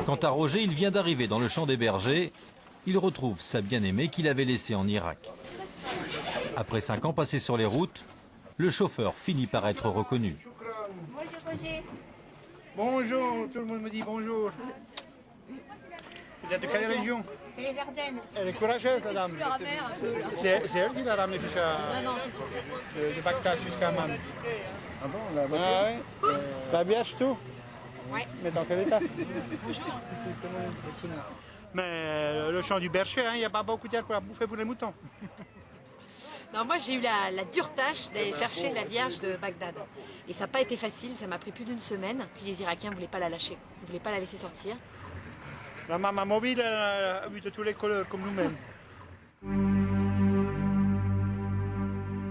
Quant à Roger, il vient d'arriver dans le champ des bergers. Il retrouve sa bien-aimée qu'il avait laissée en Irak. Après 5 ans passés sur les routes, le chauffeur finit par être reconnu. Bonjour, tout le monde me dit bonjour. Vous êtes de quelle région? C'est les Ardennes. Elle est courageuse, madame. C'est elle qui l'a ramené jusqu'à de Bagdad jusqu'à Amman. Ah bon, la voiture? Ah oui. La bièche, tout? Oui. Mais dans quel état? Mais le champ du berger, il n'y a pas beaucoup d'herbe pour la bouffer pour les moutons. Non, moi j'ai eu la dure tâche d'aller chercher la Vierge de Bagdad. Et ça n'a pas été facile, ça m'a pris plus d'une semaine. Puis les Irakiens ne voulaient pas la lâcher, ils ne voulaient pas la laisser sortir. La maman mobile a vu de tous les couleurs, comme nous-mêmes.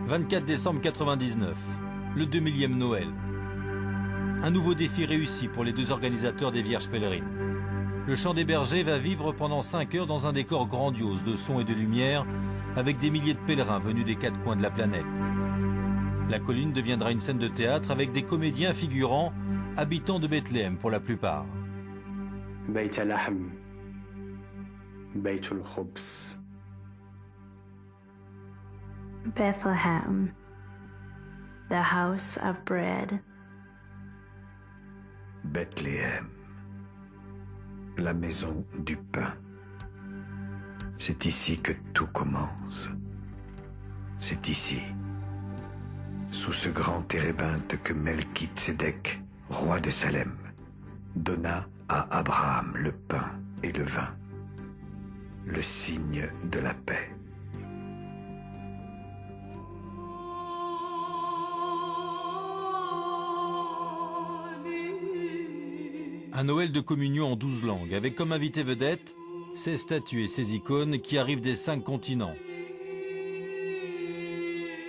24 décembre 99, le 2000e Noël. Un nouveau défi réussi pour les deux organisateurs des Vierges pèlerines. Le Chant des Bergers va vivre pendant 5 heures dans un décor grandiose de son et de lumière, avec des milliers de pèlerins venus des 4 coins de la planète. La colline deviendra une scène de théâtre avec des comédiens figurants, habitants de Bethléem pour la plupart. بيت لحم بيت الخبز Bethlehem, the house of bread. Bethléem, la maison du pain. C'est ici que tout commence. C'est ici, sous ce grand térébinthe que Melchizedek, roi de Salem, donna à Abraham le pain et le vin, le signe de la paix. Un Noël de communion en 12 langues, avec comme invité vedette ces statues et ces icônes qui arrivent des 5 continents.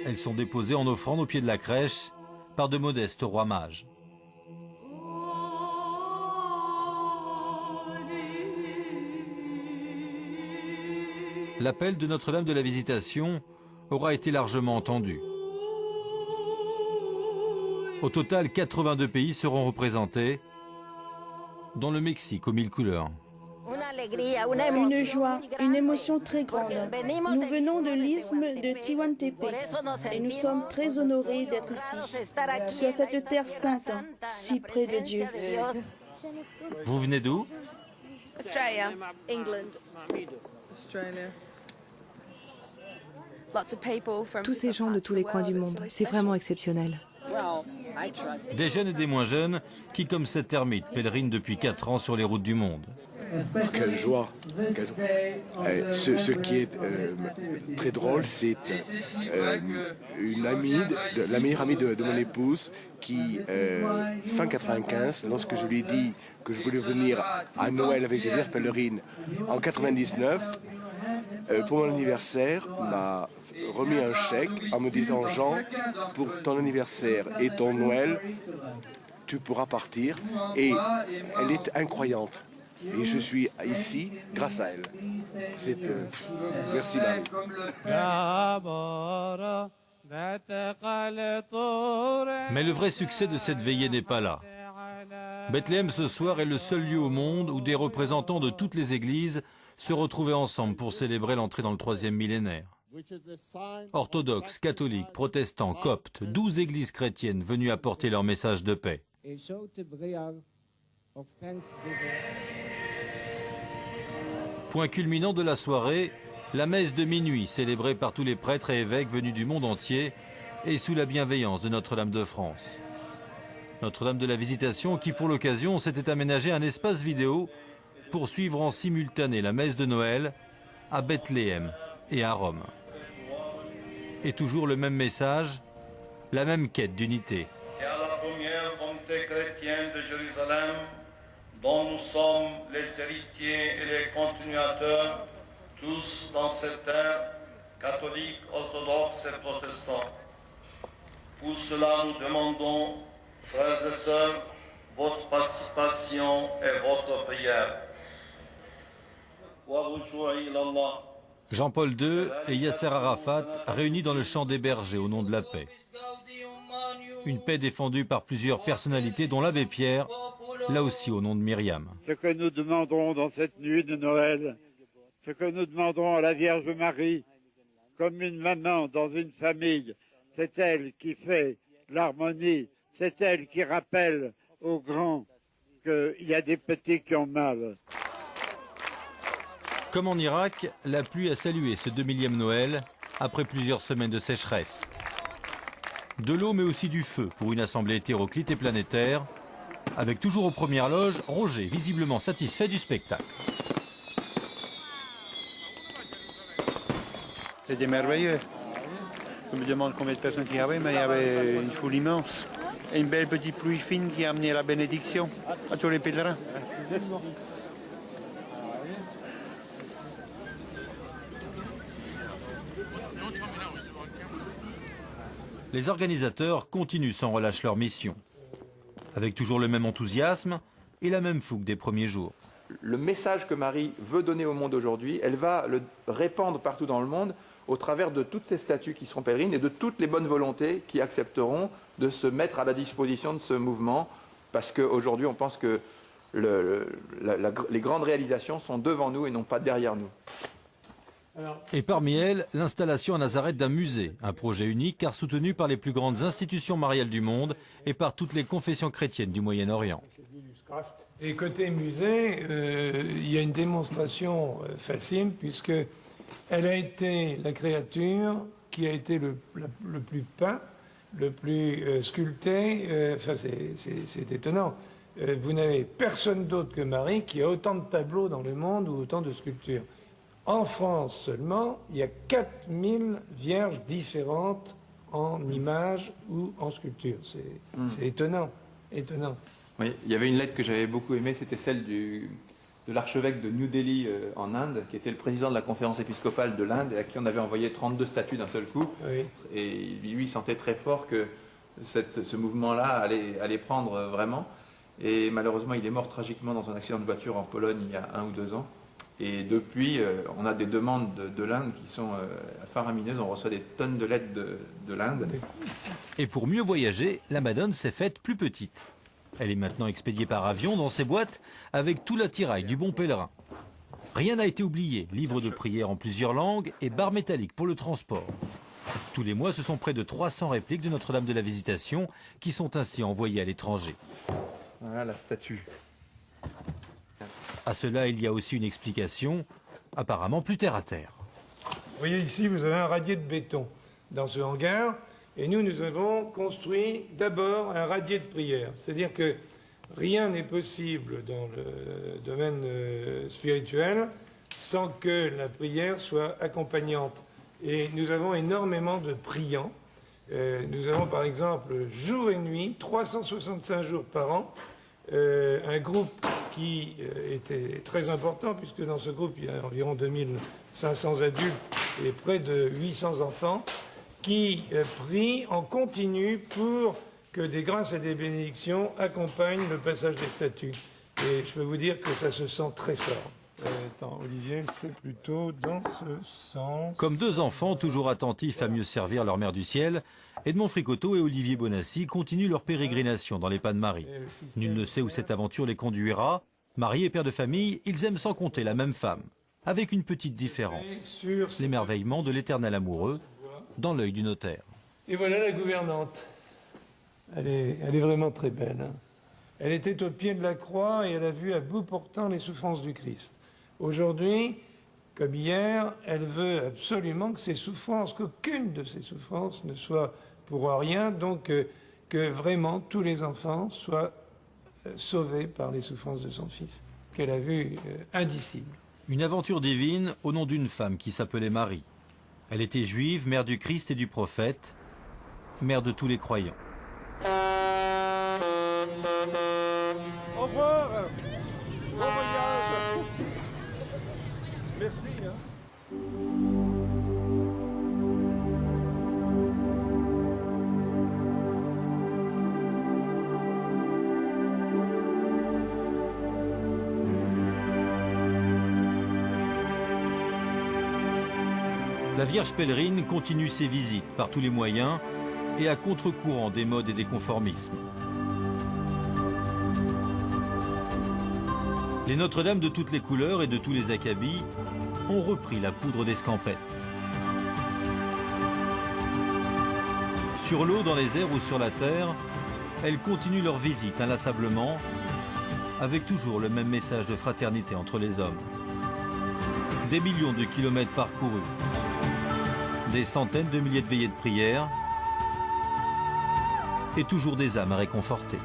Elles sont déposées en offrande au pied de la crèche par de modestes rois mages. L'appel de Notre-Dame de la Visitation aura été largement entendu. Au total, 82 pays seront représentés, dont le Mexique aux 1000 couleurs. Une joie, une émotion très grande. Nous venons de l'isthme de Tehuantepec et nous sommes très honorés d'être ici, sur cette terre sainte, si près de Dieu. Vous venez d'où? Australia, England. Australia. Tous ces gens de tous les coins du monde, c'est vraiment exceptionnel. Des jeunes et des moins jeunes qui, comme cette ermite, pèlerinent depuis 4 ans sur les routes du monde. Quelle joie. Ce qui est très drôle, c'est la meilleure amie de mon épouse qui, fin 95, lorsque je lui ai dit que je voulais venir à Noël avec des Vierges pèlerines en 99, pour mon anniversaire, m'a remis un chèque en me disant: Jean, pour ton anniversaire et ton Noël, tu pourras partir. Et elle est incroyante. Et je suis ici grâce à elle. Merci Marie. Mais le vrai succès de cette veillée n'est pas là. Bethléem ce soir est le seul lieu au monde où des représentants de toutes les églises se retrouvaient ensemble pour célébrer l'entrée dans le 3e millénaire. Orthodoxes, catholiques, protestants, coptes, 12 églises chrétiennes venues apporter leur message de paix. Point culminant de la soirée, la messe de minuit célébrée par tous les prêtres et évêques venus du monde entier et sous la bienveillance de Notre-Dame de France. Notre-Dame de la Visitation qui pour l'occasion s'était aménagé un espace vidéo pour suivre en simultané la messe de Noël à Bethléem et à Rome. Et toujours le même message, la même quête d'unité. Et à la première communauté chrétienne de Jérusalem, dont nous sommes les héritiers et les continuateurs, tous dans cette terre, catholiques, orthodoxes et protestants. Pour cela, nous demandons, frères et sœurs, votre participation et votre prière. Jean-Paul II et Yasser Arafat réunis dans le Chant des Bergers au nom de la paix. Une paix défendue par plusieurs personnalités dont l'abbé Pierre, là aussi au nom de Myriam. Ce que nous demandons dans cette nuit de Noël, ce que nous demandons à la Vierge Marie, comme une maman dans une famille, c'est elle qui fait l'harmonie, c'est elle qui rappelle aux grands qu'il y a des petits qui ont mal. Comme en Irak, la pluie a salué ce 2000e Noël après plusieurs semaines de sécheresse. De l'eau mais aussi du feu pour une assemblée hétéroclite et planétaire, avec toujours aux premières loges Roger, visiblement satisfait du spectacle. C'était merveilleux. Je me demande combien de personnes il y avait, mais il y avait une foule immense. Et une belle petite pluie fine qui a amené la bénédiction à tous les pèlerins. Les organisateurs continuent sans relâche leur mission, avec toujours le même enthousiasme et la même fougue des premiers jours. Le message que Marie veut donner au monde aujourd'hui, elle va le répandre partout dans le monde au travers de toutes ces statues qui seront pèlerines et de toutes les bonnes volontés qui accepteront de se mettre à la disposition de ce mouvement, parce qu'aujourd'hui on pense que les grandes réalisations sont devant nous et non pas derrière nous. Et parmi elles, l'installation à Nazareth d'un musée, un projet unique car soutenu par les plus grandes institutions mariales du monde et par toutes les confessions chrétiennes du Moyen-Orient. Et côté musée, il y a une démonstration facile puisque elle a été la créature qui a été le plus peint, le plus sculpté. Enfin, c'est étonnant. Vous n'avez personne d'autre que Marie qui a autant de tableaux dans le monde ou autant de sculptures. En France seulement, il y a 4000 vierges différentes en images ou en sculpture. C'est étonnant, étonnant. Oui, il y avait une lettre que j'avais beaucoup aimée, c'était celle de l'archevêque de New Delhi en Inde, qui était le président de la conférence épiscopale de l'Inde, et à qui on avait envoyé 32 statues d'un seul coup. Oui. Et lui, il sentait très fort que ce mouvement-là allait prendre vraiment. Et malheureusement, il est mort tragiquement dans un accident de voiture en Pologne il y a 1 ou 2 ans. Et depuis, on a des demandes de l'Inde qui sont faramineuses. On reçoit des tonnes de lettres de l'Inde. Et pour mieux voyager, la Madone s'est faite plus petite. Elle est maintenant expédiée par avion dans ses boîtes avec tout l'attirail du bon pèlerin. Rien n'a été oublié, livres de prières en plusieurs langues et barres métalliques pour le transport. Tous les mois, ce sont près de 300 répliques de Notre-Dame de la Visitation qui sont ainsi envoyées à l'étranger. Voilà la statue. À cela, il y a aussi une explication, apparemment plus terre à terre. Vous voyez ici, vous avez un radier de béton dans ce hangar. Et nous avons construit d'abord un radier de prière. C'est-à-dire que rien n'est possible dans le domaine spirituel sans que la prière soit accompagnante. Et nous avons énormément de priants. Nous avons par exemple jour et nuit, 365 jours par an, un groupe qui était très important, puisque dans ce groupe il y a environ 2500 adultes et près de 800 enfants, qui prie en continu pour que des grâces et des bénédictions accompagnent le passage des statues. Et je peux vous dire que ça se sent très fort. Attends, Olivier, c'est plutôt dans ce sens. Comme 2 enfants toujours attentifs à mieux servir leur mère du ciel, Edmond Fricoteau et Olivier Bonassi continuent leur pérégrination dans les pas de Marie. Nul ne sait où cette aventure les conduira. Mariés et pères de famille, ils aiment sans compter la même femme, avec une petite différence. L'émerveillement de l'éternel amoureux dans l'œil du notaire. Et voilà la gouvernante. Elle est vraiment très belle. Hein. Elle était au pied de la croix et elle a vu à bout portant les souffrances du Christ. Aujourd'hui, comme hier, elle veut absolument que ces souffrances, qu'aucune de ces souffrances ne soit pour rien, donc que vraiment tous les enfants soient sauvés par les souffrances de son Fils, qu'elle a vu indicibles. Une aventure divine au nom d'une femme qui s'appelait Marie. Elle était juive, mère du Christ et du prophète, mère de tous les croyants. Au revoir. Bon voyage. Merci. La Vierge pèlerine continue ses visites par tous les moyens et à contre-courant des modes et des conformismes. Les Notre-Dame de toutes les couleurs et de tous les acabits ont repris la poudre d'escampette. Sur l'eau, dans les airs ou sur la terre, elles continuent leur visite inlassablement, avec toujours le même message de fraternité entre les hommes. Des millions de kilomètres parcourus, des centaines de milliers de veillées de prière et toujours des âmes à réconforter.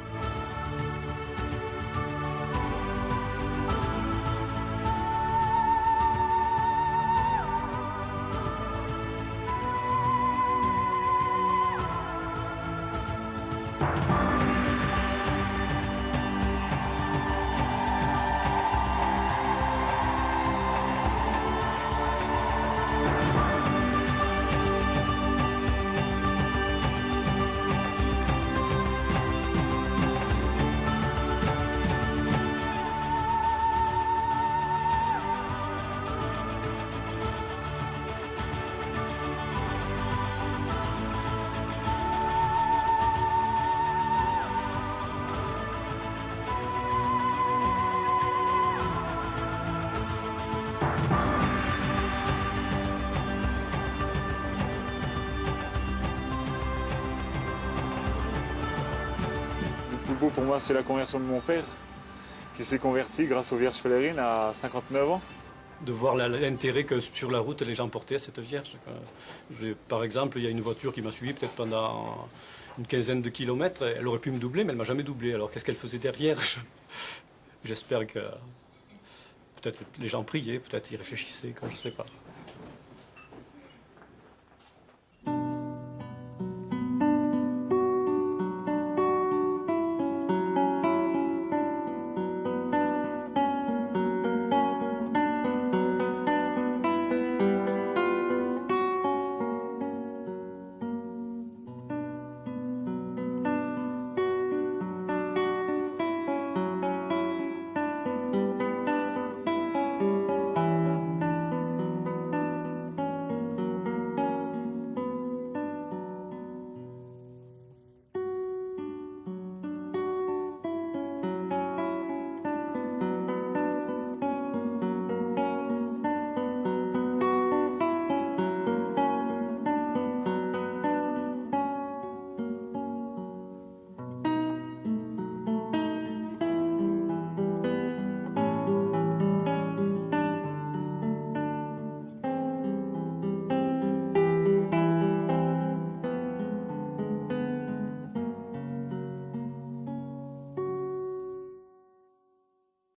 Le plus beau pour moi, c'est la conversion de mon père, qui s'est converti grâce aux Vierges pèlerines à 59 ans. De voir l'intérêt que sur la route les gens portaient à cette Vierge. Par exemple, il y a une voiture qui m'a suivi peut-être pendant une quinzaine de kilomètres. Elle aurait pu me doubler, mais elle ne m'a jamais doublé. Alors qu'est-ce qu'elle faisait derrière? J'espère que peut-être les gens priaient, peut-être ils réfléchissaient, je ne sais pas.